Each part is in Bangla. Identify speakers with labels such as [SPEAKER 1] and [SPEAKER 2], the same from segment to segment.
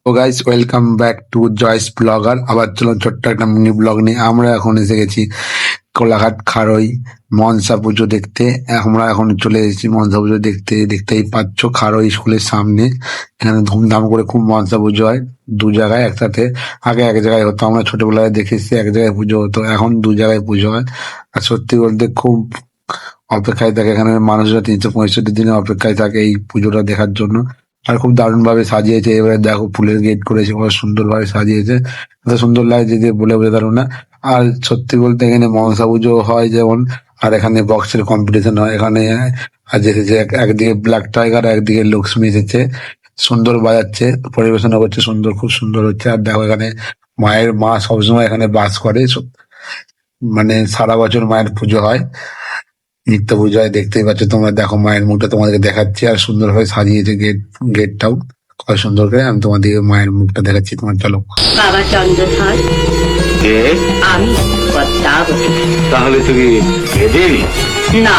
[SPEAKER 1] তো guys, welcome back to Joy's Blogger. আবার চলুন ছোট্ট একটা মিনি ব্লগ নিয়ে আমরা এখন এসে গেছি কোলাঘাট খারই মনসা পুজো দেখতে। আমরা এখন চলে এসেছি মনসা পুজো দেখতে। দেখতেই পাচ্ছ খারই স্কুলের সামনে এখানে ধুমধাম করে খুব মনসা পুজো হয় দু জায়গায় একসাথে। আগে এক জায়গায় হতো, আমরা ছোটবেলায় দেখেছি এক জায়গায় পুজো হতো, এখন দু জায়গায় পুজো হয়। আর সত্যি বলতে খুব অপেক্ষায় থাকে এখানে মানুষরা, 365 দিনে অপেক্ষায় থাকে এই পুজোটা দেখার জন্য। আর খুব দারুণ ভাবে সাজিয়েছে, এবারে দেখো ফুলের গেট করেছে, কত সুন্দর ভাবে সাজিয়েছে, এত সুন্দর লাগছে যে বলে বোঝাতে পারবো না। আর সত্যি বলতে এখানে মনসা পুজো হয় যেমন, আর এখানে বক্সের কম্পিটিশন হয় এখানে। আজ এসেছে একদিকে ব্ল্যাক টাইগার, একদিকে লক্ষ্মী এসেছে, সুন্দর বাজাচ্ছে, পরিবেশনা করছে সুন্দর, খুব সুন্দর হচ্ছে। আর দেখো এখানে মা সবসময় এখানে বাস করে, মানে সারা বছর মায়ের পুজো হয়, নিত্য পুজো হয়। দেখতেই পাচ্ছ তোমরা, দেখো মায়ের মুখটা তোমাদেরকে দেখাচ্ছি, আর সুন্দরভাবে সাজিয়েছে গেটটাও কত সুন্দর করে। আমি তোমাদেরকে মায়ের মুখটা দেখাচ্ছি, তোমার চলো।
[SPEAKER 2] বাবা চন্দ্রধর,
[SPEAKER 3] কে?
[SPEAKER 2] আমি পদ্মাবতী।
[SPEAKER 3] তাহলে তুমি দেবী?
[SPEAKER 2] না,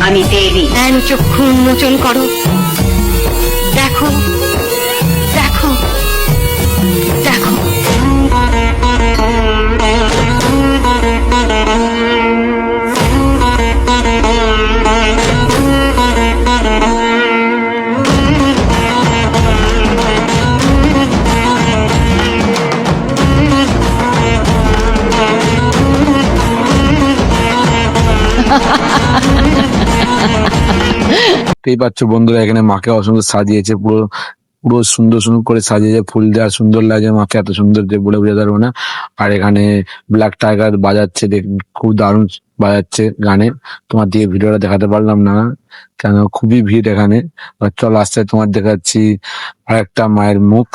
[SPEAKER 2] আমি দেবী।
[SPEAKER 4] চক্ষু উন্মোচন করো, দেখো দেখো দেখো।
[SPEAKER 1] দেখতেই পাচ্ছ বন্ধুরা, এখানে মাকে অসুন্দর সাজিয়েছে, পুরো পুরো সুন্দর সুন্দর করে সাজিয়েছে, ফুল দেওয়া সুন্দর লাগছে মাকে, এত সুন্দর যে বলে বোঝাতে পারবো না। আর এখানে ব্ল্যাক টাইগার বাজাচ্ছে, খুব দারুণ বাজাচ্ছে গানে। তোমার দিয়ে ভিডিওটা দেখাতে পারলাম না কেন, খুবই ভিড় এখানে। আর চল আস্তে তোমার দেখাচ্ছি আর একটা মায়ের মুখ।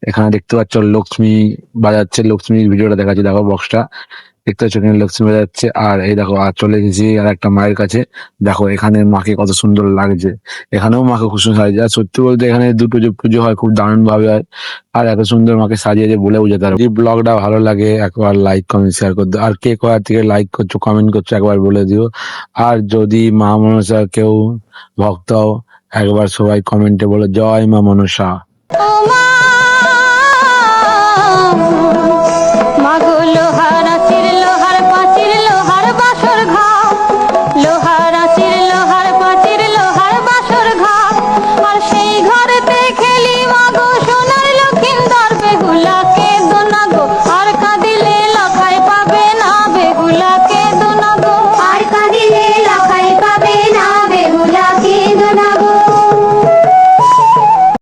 [SPEAKER 1] এখানে দেখতে পাচ্ছ লক্ষ্মী বাজাচ্ছে, লক্ষ্মীর ভিডিওটা দেখাচ্ছি, দেখো বক্সটা দেখতে পাচ্ছ, এখানে লক্ষ্মী বাজাচ্ছে। আর এই দেখো, আর চলে এসেছি আর একটা মায়ের কাছে, দেখো এখানে মাকে কত সুন্দর লাগছে, এখানেও মাকে খুব সুন্দর সাজিয়েছে। আর সত্যি বলতে এখানে দুটো যে পুজো হয় খুব দারুণ ভাবে হয়, আর এত সুন্দর মাকে সাজিয়েছে বলে বোঝাতে পারবো না। যদি ব্লগটা ভালো লাগে একবার লাইক কমেন্ট শেয়ার করতে, আর কে কোথা থেকে লাইক করছো কমেন্ট করছো একবার বলে দিও। আর যদি মা মনসা কেউ ভক্ত হও, একবার সবাই কমেন্টে বলো জয় মা মনসা।
[SPEAKER 4] মাগো লোহার